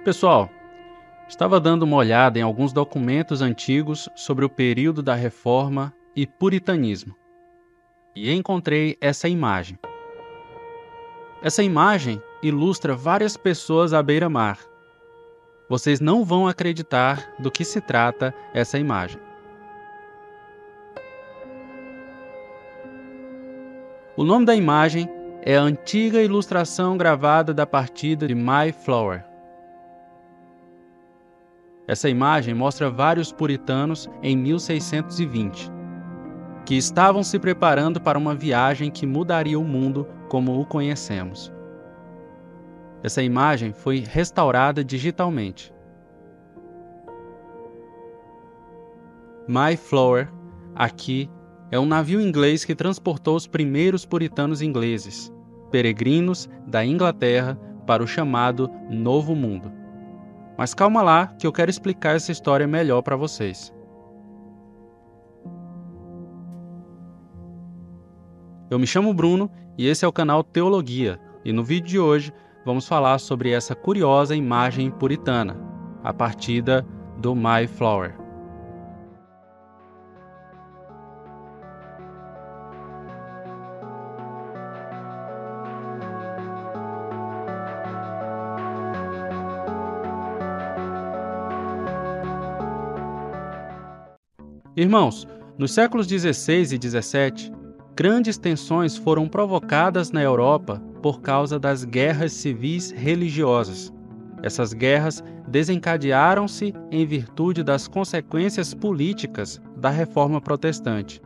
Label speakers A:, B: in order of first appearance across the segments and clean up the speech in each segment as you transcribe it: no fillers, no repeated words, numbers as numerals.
A: Pessoal, estava dando uma olhada em alguns documentos antigos sobre o período da Reforma e Puritanismo e encontrei essa imagem. Essa imagem ilustra várias pessoas à beira-mar. Vocês não vão acreditar do que se trata essa imagem. O nome da imagem é a antiga ilustração gravada da partida de Mayflower. Essa imagem mostra vários puritanos em 1620, que estavam se preparando para uma viagem que mudaria o mundo como o conhecemos. Essa imagem foi restaurada digitalmente. Mayflower, aqui, é um navio inglês que transportou os primeiros puritanos ingleses, peregrinos da Inglaterra para o chamado Novo Mundo. Mas calma lá, que eu quero explicar essa história melhor para vocês. Eu me chamo Bruno e esse é o canal Teologia, e no vídeo de hoje vamos falar sobre essa curiosa imagem puritana, a partida do Mayflower. Irmãos, nos séculos 16 e 17, grandes tensões foram provocadas na Europa por causa das guerras civis religiosas. Essas guerras desencadearam-se em virtude das consequências políticas da Reforma Protestante.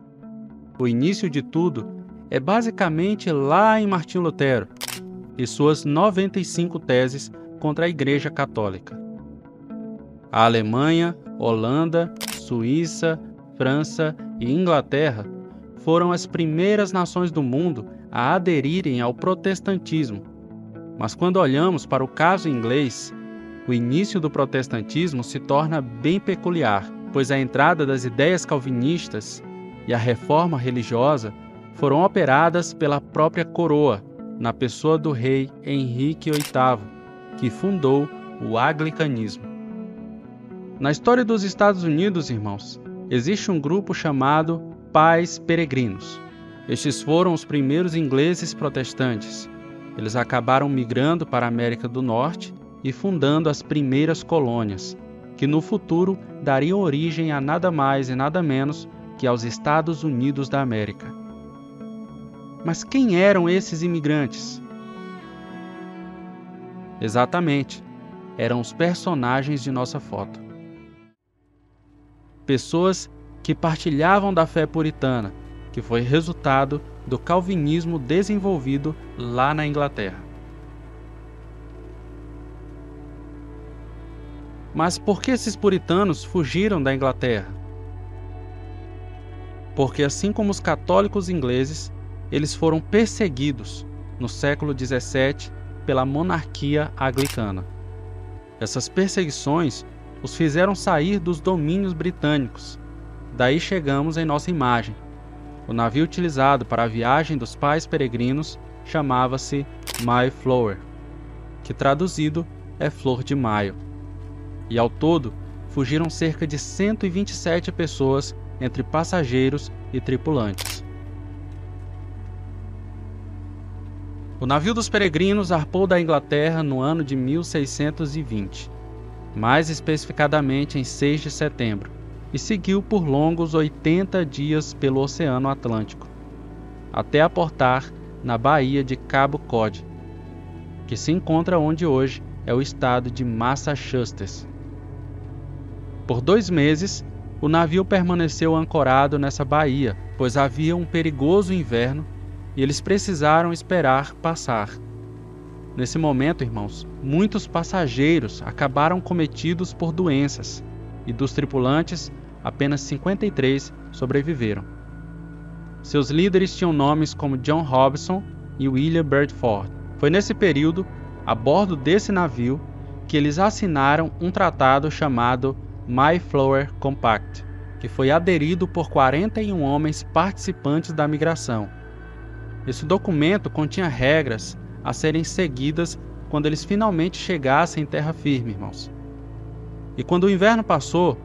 A: O início de tudo é basicamente lá em Martinho Lutero e suas 95 teses contra a Igreja Católica. A Alemanha, Holanda, Suíça, França e Inglaterra foram as primeiras nações do mundo a aderirem ao protestantismo. Mas quando olhamos para o caso inglês, o início do protestantismo se torna bem peculiar, pois a entrada das ideias calvinistas e a reforma religiosa foram operadas pela própria coroa, na pessoa do rei Henrique VIII, que fundou o anglicanismo. Na história dos Estados Unidos, irmãos, existe um grupo chamado Pais Peregrinos. Estes foram os primeiros ingleses protestantes. Eles acabaram migrando para a América do Norte e fundando as primeiras colônias, que no futuro dariam origem a nada mais e nada menos que aos Estados Unidos da América. Mas quem eram esses imigrantes? Exatamente, eram os personagens de nossa foto. Pessoas que partilhavam da fé puritana, que foi resultado do calvinismo desenvolvido lá na Inglaterra. Mas por que esses puritanos fugiram da Inglaterra? Porque assim como os católicos ingleses, eles foram perseguidos no século XVII pela monarquia anglicana. Essas perseguições os fizeram sair dos domínios britânicos. Daí chegamos em nossa imagem. O navio utilizado para a viagem dos pais peregrinos chamava-se Mayflower, que traduzido é Flor de Maio. E ao todo, fugiram cerca de 127 pessoas entre passageiros e tripulantes. O navio dos peregrinos zarpou da Inglaterra no ano de 1620. Mais especificadamente em 6 de setembro, e seguiu por longos 80 dias pelo Oceano Atlântico, até aportar na Baía de Cabo Cod, que se encontra onde hoje é o estado de Massachusetts. Por 2 meses, o navio permaneceu ancorado nessa baía, pois havia um perigoso inverno e eles precisaram esperar passar. Nesse momento, irmãos, muitos passageiros acabaram cometidos por doenças e dos tripulantes, apenas 53 sobreviveram. Seus líderes tinham nomes como John Robinson e William Bedford. Foi nesse período, a bordo desse navio, que eles assinaram um tratado chamado Mayflower Compact, que foi aderido por 41 homens participantes da migração. Esse documento continha regras a serem seguidas quando eles finalmente chegassem em terra firme, irmãos. E quando o inverno passou,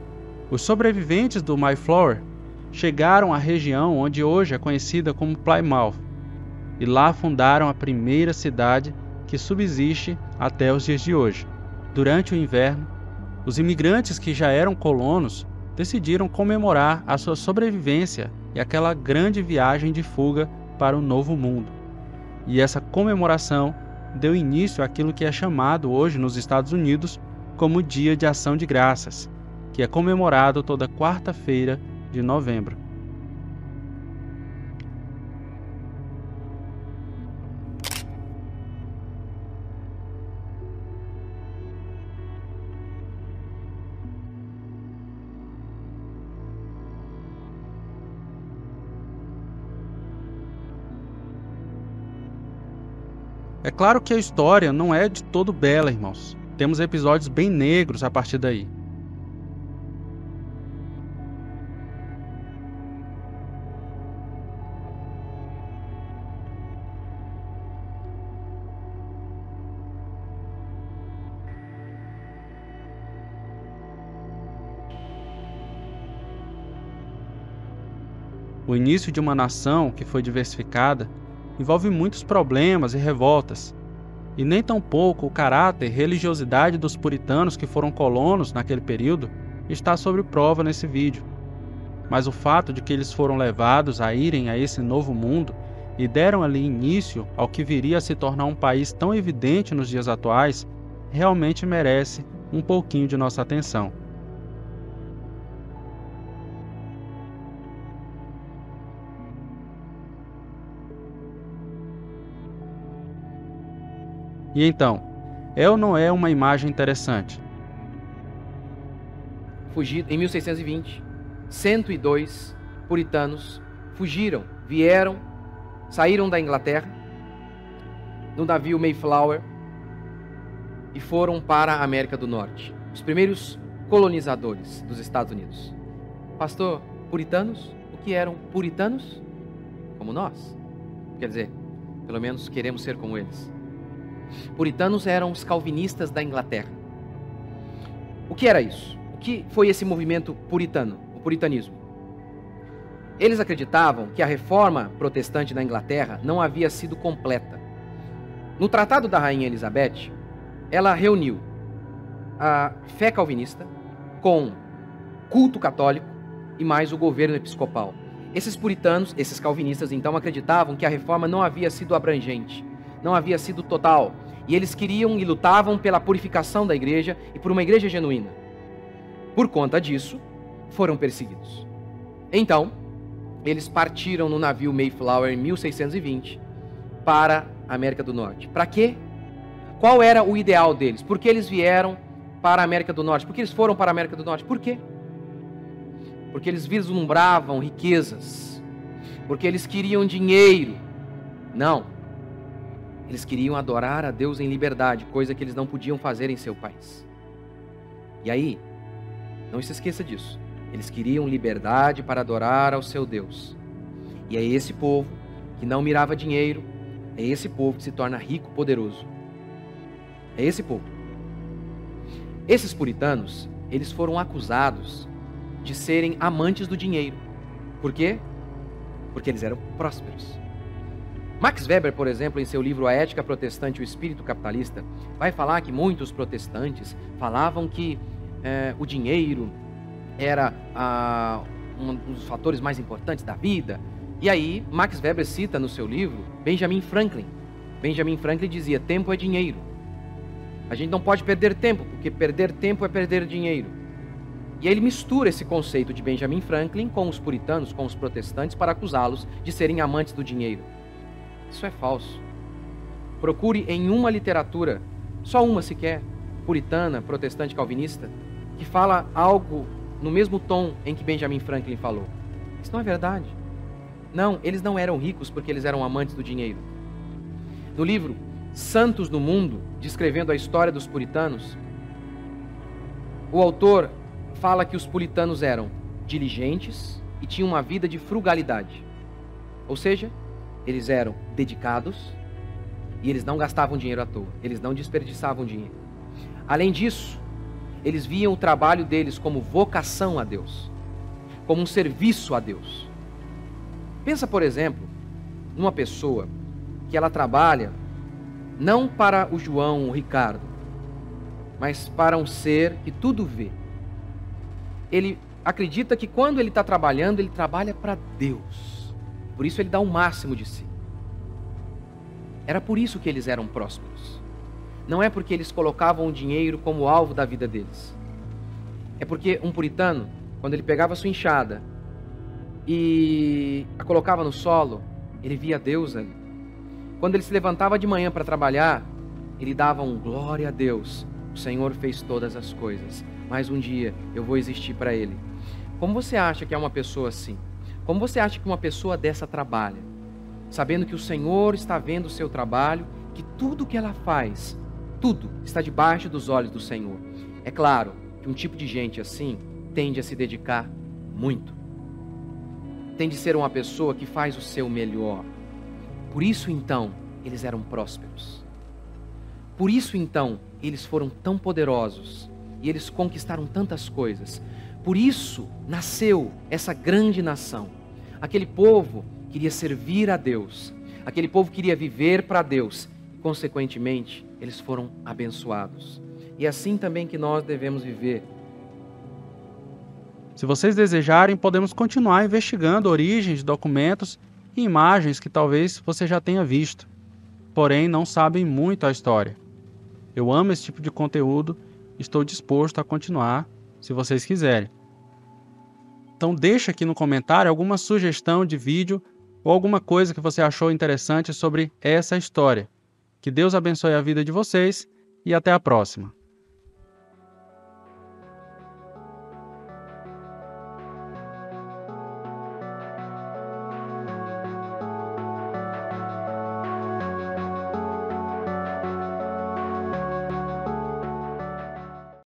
A: os sobreviventes do Mayflower chegaram à região onde hoje é conhecida como Plymouth, e lá fundaram a primeira cidade que subsiste até os dias de hoje. Durante o inverno, os imigrantes que já eram colonos decidiram comemorar a sua sobrevivência e aquela grande viagem de fuga para o Novo Mundo. E essa comemoração deu início àquilo que é chamado hoje nos Estados Unidos como Dia de Ação de Graças, que é comemorado toda quarta-feira de novembro. É claro que a história não é de todo bela, irmãos. Temos episódios bem negros a partir daí. O início de uma nação que foi diversificada envolve muitos problemas e revoltas, e nem tampouco o caráter e religiosidade dos puritanos que foram colonos naquele período está sob prova nesse vídeo. Mas o fato de que eles foram levados a irem a esse novo mundo e deram ali início ao que viria a se tornar um país tão evidente nos dias atuais, realmente merece um pouquinho de nossa atenção. E então, é ou não é uma imagem interessante?
B: Em 1620, 102 puritanos fugiram, vieram, saíram da Inglaterra no navio Mayflower e foram para a América do Norte. Os primeiros colonizadores dos Estados Unidos. Pastor, puritanos? O que eram puritanos? Como nós. Quer dizer, pelo menos queremos ser como eles. Puritanos eram os calvinistas da Inglaterra. O que era isso? O que foi esse movimento puritano, o puritanismo? Eles acreditavam que a reforma protestante na Inglaterra não havia sido completa. No Tratado da Rainha Elizabeth, ela reuniu a fé calvinista com culto católico e mais o governo episcopal. Esses puritanos, esses calvinistas, então, acreditavam que a reforma não havia sido abrangente, não havia sido total, e eles queriam e lutavam pela purificação da igreja e por uma igreja genuína. Por conta disso, foram perseguidos. Então, eles partiram no navio Mayflower em 1620 para a América do Norte. Para quê? Qual era o ideal deles? Por que eles vieram para a América do Norte? Por que eles foram para a América do Norte? Por quê? Porque eles vislumbravam riquezas, porque eles queriam dinheiro. Não. Eles queriam adorar a Deus em liberdade, coisa que eles não podiam fazer em seu país. E aí, não se esqueça disso. Eles queriam liberdade para adorar ao seu Deus. E é esse povo que não mirava dinheiro, é esse povo que se torna rico, poderoso. É esse povo. Esses puritanos, eles foram acusados de serem amantes do dinheiro. Por quê? Porque eles eram prósperos. Max Weber, por exemplo, em seu livro A Ética Protestante e o Espírito Capitalista, vai falar que muitos protestantes falavam que o dinheiro era um dos fatores mais importantes da vida. E aí, Max Weber cita no seu livro Benjamin Franklin. Benjamin Franklin dizia: tempo é dinheiro. A gente não pode perder tempo, porque perder tempo é perder dinheiro. E aí ele mistura esse conceito de Benjamin Franklin com os puritanos, com os protestantes, para acusá-los de serem amantes do dinheiro. Isso é falso. Procure em uma literatura, só uma sequer, puritana, protestante, calvinista, que fala algo no mesmo tom em que Benjamin Franklin falou. Isso não é verdade. Não, eles não eram ricos porque eles eram amantes do dinheiro. No livro Santos no Mundo, descrevendo a história dos puritanos, o autor fala que os puritanos eram diligentes e tinham uma vida de frugalidade. Ou seja, eles eram dedicados, E eles não gastavam dinheiro à toa, eles não desperdiçavam dinheiro. Além disso, eles viam o trabalho deles como vocação a Deus, como um serviço a Deus. Pensa, por exemplo, numa pessoa que ela trabalha não para o João, o Ricardo, mas para um ser que tudo vê. Ele acredita que quando ele está trabalhando, ele trabalha para Deus. Por isso ele dá o máximo de si. Era por isso que eles eram prósperos. Não é porque eles colocavam o dinheiro como alvo da vida deles. É porque um puritano, quando ele pegava a sua enxada e a colocava no solo, ele via Deus ali. Quando ele se levantava de manhã para trabalhar, ele dava um glória a Deus. O Senhor fez todas as coisas, mas um dia eu vou existir para Ele. Como você acha que é uma pessoa assim? Como você acha que uma pessoa dessa trabalha? Sabendo que o Senhor está vendo o seu trabalho, que tudo que ela faz, tudo está debaixo dos olhos do Senhor. É claro que um tipo de gente assim tende a se dedicar muito. Tende a ser uma pessoa que faz o seu melhor. Por isso então, eles eram prósperos. Por isso então, eles foram tão poderosos e eles conquistaram tantas coisas. Por isso nasceu essa grande nação. Aquele povo queria servir a Deus. Aquele povo queria viver para Deus. E, consequentemente, eles foram abençoados. E é assim também que nós devemos viver.
A: Se vocês desejarem, podemos continuar investigando origens de documentos e imagens que talvez você já tenha visto, porém não sabem muito a história. Eu amo esse tipo de conteúdo e estou disposto a continuar, se vocês quiserem. Então deixa aqui no comentário alguma sugestão de vídeo ou alguma coisa que você achou interessante sobre essa história. Que Deus abençoe a vida de vocês e até a próxima.